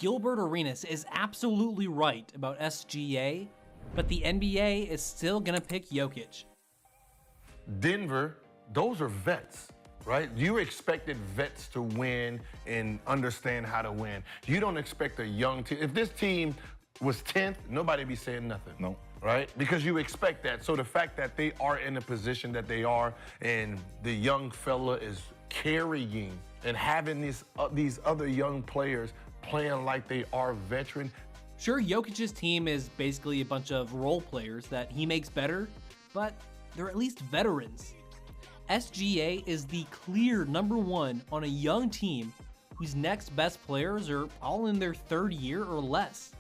Gilbert Arenas is absolutely right about SGA, but the NBA is still gonna pick Jokic. Denver, those are vets, right? You expected vets to win and understand how to win. You don't expect a young team. If this team was 10th, nobody be saying nothing. No. Right? Because you expect that. So the fact that they are in the position that they are and the young fella is carrying and having these other young players playing like they are veteran. Sure, Jokic's team is basically a bunch of role players that he makes better, but they're at least veterans. SGA is the clear #1 on a young team whose next best players are all in their 3rd year or less.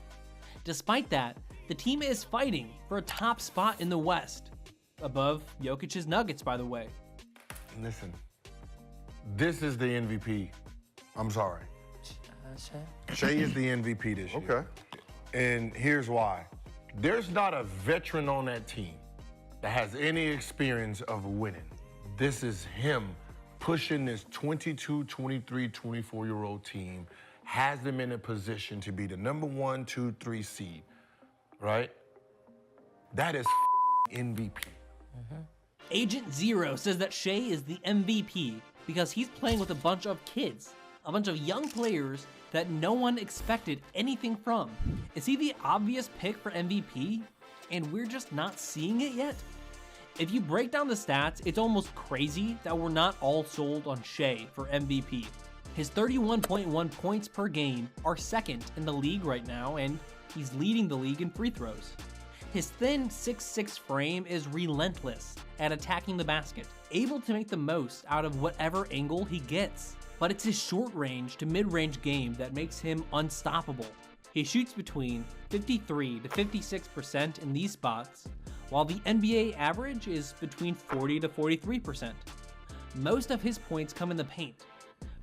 Despite that, the team is fighting for a top spot in the West, above Jokic's Nuggets, by the way. Listen, this is the MVP. I'm sorry. Shea is the MVP this year. Okay. And here's why. There's not a veteran on that team that has any experience of winning. This is him pushing this 22, 23, 24-year-old team, has them in a position to be the #1, 2, 3 seed, right? That is MVP. Agent Zero says that Shea is the MVP because he's playing with a bunch of kids, a bunch of young players that no one expected anything from. Is he the obvious pick for MVP and we're just not seeing it yet? If you break down the stats, it's almost crazy that we're not all sold on Shea for MVP. His 31.1 points per game are 2nd in the league right now, and he's leading the league in free throws. His thin 6'6" frame is relentless at attacking the basket, able to make the most out of whatever angle he gets. But it's his short range to mid-range game that makes him unstoppable. He shoots between 53 to 56% in these spots, while the NBA average is between 40 to 43%. Most of his points come in the paint,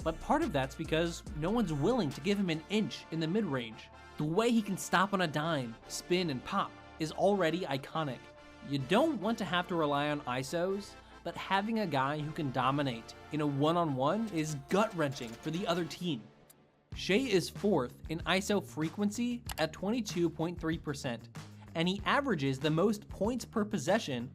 but part of that's because no one's willing to give him an inch in the mid-range. The way he can stop on a dime, spin, and pop is already iconic. You don't want to have to rely on ISOs, but having a guy who can dominate in a one-on-one is gut-wrenching for the other team. Shea is 4th in ISO frequency at 22.3%, and he averages the most points per possession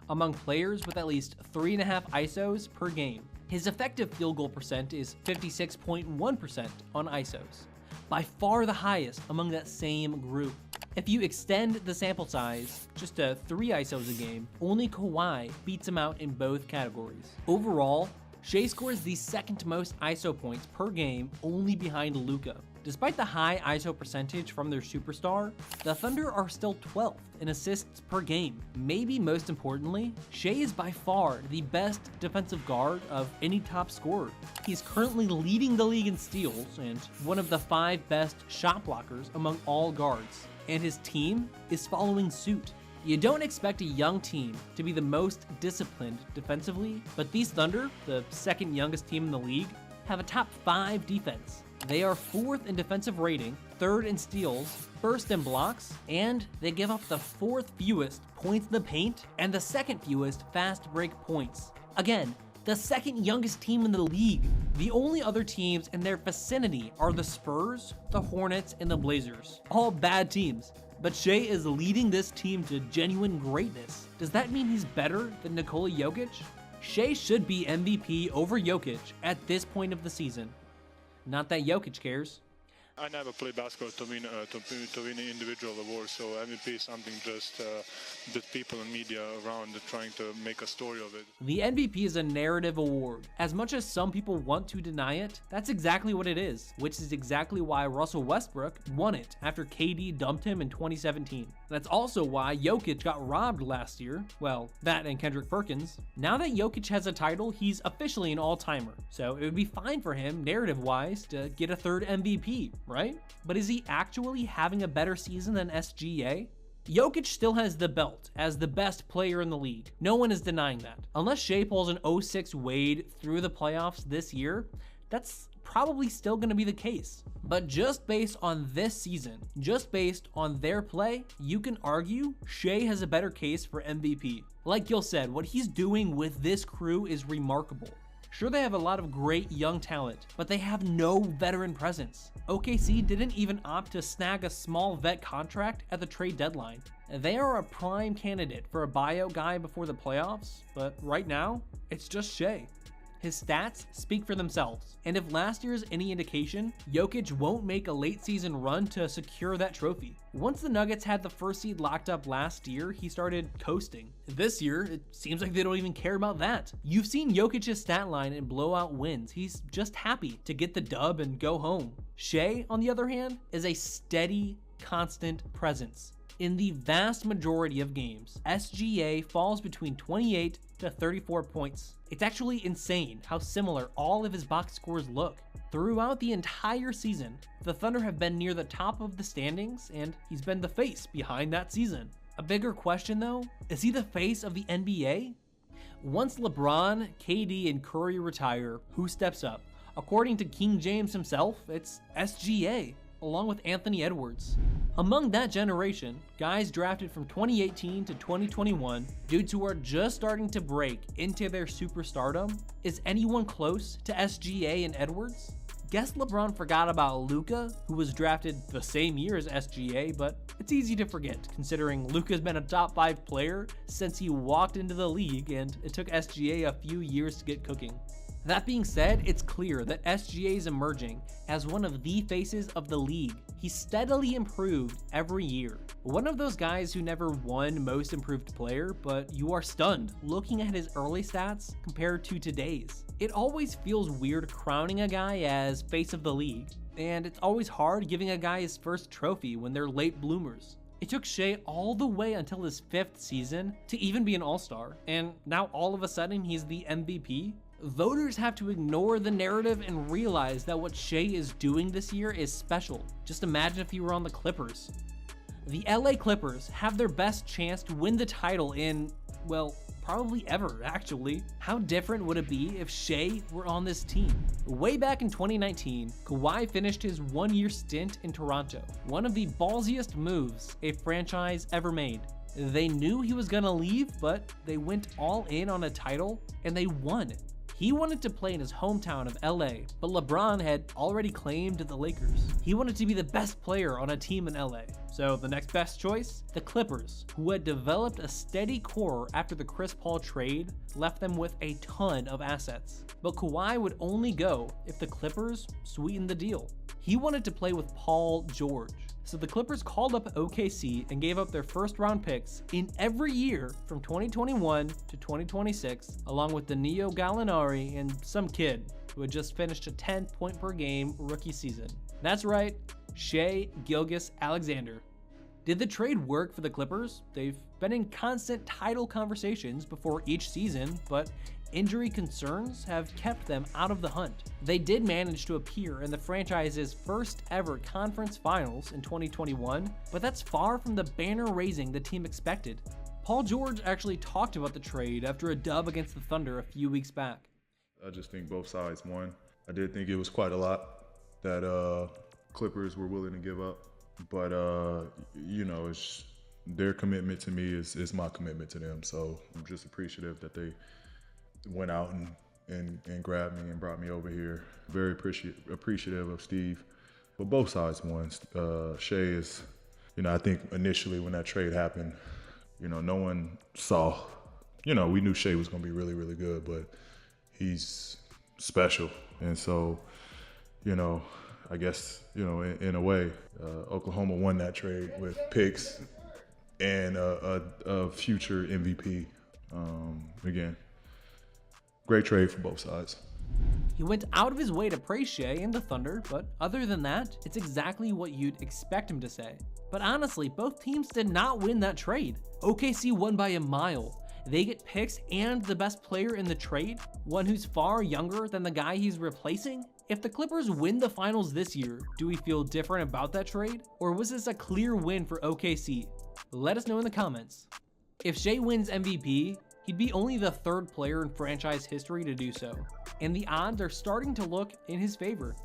among players with at least 3.5 ISOs per game. His effective field goal percent is 56.1% on ISOs, by far the highest among that same group. If you extend the sample size just to 3 ISOs a game, only Kawhi beats him out in both categories. Overall, Shea scores the 2nd most ISO points per game, only behind Luka. Despite the high ISO percentage from their superstar, the Thunder are still 12th in assists per game. Maybe most importantly, Shea is by far the best defensive guard of any top scorer. He's currently leading the league in steals and one of the 5 best shot blockers among all guards, and his team is following suit. You don't expect a young team to be the most disciplined defensively, but these Thunder, the 2nd youngest team in the league, have a top 5 defense. They are 4th in defensive rating, 3rd in steals, 1st in blocks, and they give up the 4th fewest points in the paint and the 2nd fewest fast break points. Again, the 2nd youngest team in the league. The only other teams in their vicinity are the Spurs, the Hornets, and the Blazers. All bad teams. But Shea is leading this team to genuine greatness. Does that mean he's better than Nikola Jokic? Shea should be MVP over Jokic at this point of the season. Not that Jokic cares. I never play basketball to win individual awards, so MVP is something just that people and media around are trying to make a story of it. The MVP is a narrative award. As much as some people want to deny it, that's exactly what it is, which is exactly why Russell Westbrook won it after KD dumped him in 2017. That's also why Jokic got robbed last year. Well, that and Kendrick Perkins. Now that Jokic has a title, he's officially an all-timer, so it would be fine for him, narrative-wise, to get a 3rd MVP, right? But is he actually having a better season than SGA? Jokic still has the belt as the best player in the league. No one is denying that. Unless Shea pulls an 06 Wade through the playoffs this year, that's probably still going to be the case. But just based on this season, just based on their play, you can argue Shea has a better case for MVP. Like Gil said, what he's doing with this crew is remarkable. Sure, they have a lot of great young talent, but they have no veteran presence. OKC didn't even opt to snag a small vet contract at the trade deadline. They are a prime candidate for a buyout guy before the playoffs, but right now, it's just Shea. His stats speak for themselves, and if last year is any indication, Jokic won't make a late season run to secure that trophy. Once the Nuggets had the first seed locked up last year, he started coasting. This year, it seems like they don't even care about that. You've seen Jokic's stat line in blowout wins. He's just happy to get the dub and go home. Shea, on the other hand, is a steady, constant presence. In the vast majority of games, SGA falls between 28 to 34 points. It's actually insane how similar all of his box scores look. Throughout the entire season, the Thunder have been near the top of the standings, and he's been the face behind that season. A bigger question though, is he the face of the NBA? Once LeBron, KD, and Curry retire, who steps up? According to King James himself, it's SGA, along with Anthony Edwards. Among that generation, guys drafted from 2018 to 2021, dudes who are just starting to break into their superstardom, is anyone close to SGA and Edwards? Guess LeBron forgot about Luka, who was drafted the same year as SGA, but it's easy to forget considering Luka's been a top 5 player since he walked into the league, and it took SGA a few years to get cooking. That being said, it's clear that SGA is emerging as one of the faces of the league. He's steadily improved every year. One of those guys who never won Most Improved Player, but you are stunned looking at his early stats compared to today's. It always feels weird crowning a guy as face of the league, and it's always hard giving a guy his first trophy when they're late bloomers. It took Shea all the way until his 5th season to even be an all-star, and now all of a sudden he's the MVP? Voters have to ignore the narrative and realize that what Shea is doing this year is special. Just imagine if he were on the Clippers. The LA Clippers have their best chance to win the title in, well, probably ever, actually. How different would it be if Shea were on this team? Way back in 2019, Kawhi finished his 1-year stint in Toronto, one of the ballsiest moves a franchise ever made. They knew he was gonna leave, but they went all in on a title, and they won. He wanted to play in his hometown of LA, but LeBron had already claimed the Lakers. He wanted to be the best player on a team in LA. So the next best choice? The Clippers, who had developed a steady core after the Chris Paul trade, left them with a ton of assets. But Kawhi would only go if the Clippers sweetened the deal. He wanted to play with Paul George. So the Clippers called up OKC and gave up their first-round picks in every year from 2021 to 2026, along with Danilo Gallinari and some kid who had just finished a 10-point-per-game rookie season. That's right, Shai Gilgeous-Alexander. Did the trade work for the Clippers? They've been in constant title conversations before each season, but injury concerns have kept them out of the hunt. They did manage to appear in the franchise's first ever conference finals in 2021, but that's far from the banner raising the team expected. Paul George actually talked about the trade after a dub against the Thunder a few weeks back. I just think both sides won. I did think it was quite a lot that Clippers were willing to give up, but it's their commitment to me is my commitment to them. So I'm just appreciative that they went out and grabbed me and brought me over here. Very appreciative of Steve. But both sides won. Shai is, I think initially when that trade happened, no one saw, we knew Shai was going to be really, really good, but he's special. And so, I guess, in a way, Oklahoma won that trade with picks and a future MVP. Again, great trade for both sides. He went out of his way to praise Shai and the Thunder, but other than that, it's exactly what you'd expect him to say. But honestly, both teams did not win that trade. OKC won by a mile. They get picks and the best player in the trade, one who's far younger than the guy he's replacing. If the Clippers win the finals this year, do we feel different about that trade? Or was this a clear win for OKC? Let us know in the comments. If Shai wins MVP, he'd be only the 3rd player in franchise history to do so, and the odds are starting to look in his favor.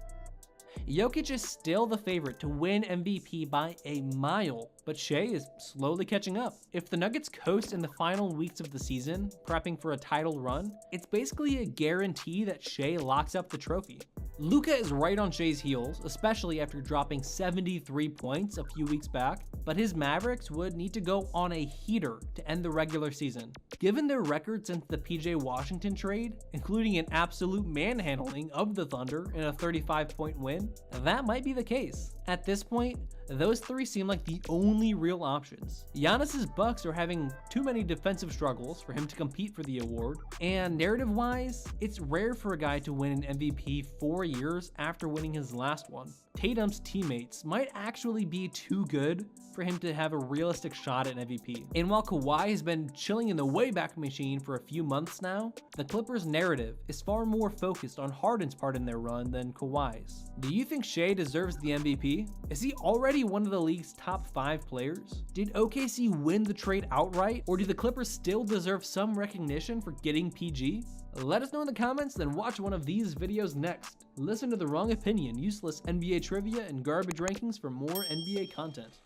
Jokic is still the favorite to win MVP by a mile. but Shea is slowly catching up. If the Nuggets coast in the final weeks of the season, prepping for a title run, it's basically a guarantee that Shea locks up the trophy. Luka is right on Shea's heels, especially after dropping 73 points a few weeks back, but his Mavericks would need to go on a heater to end the regular season. Given their record since the PJ Washington trade, including an absolute manhandling of the Thunder in a 35-point win, that might be the case. At this point, those three seem like the only real options. Giannis's Bucks are having too many defensive struggles for him to compete for the award, and narrative-wise, it's rare for a guy to win an MVP 4 years after winning his last one. Tatum's teammates might actually be too good for him to have a realistic shot at MVP. And while Kawhi has been chilling in the Wayback Machine for a few months now, the Clippers' narrative is far more focused on Harden's part in their run than Kawhi's. Do you think Shea deserves the MVP? Is he already one of the league's top 5 players? Did OKC win the trade outright, or do the Clippers still deserve some recognition for getting PG? Let us know in the comments, then watch one of these videos next. Listen to The Wrong Opinion, useless NBA trivia, and garbage rankings for more NBA content.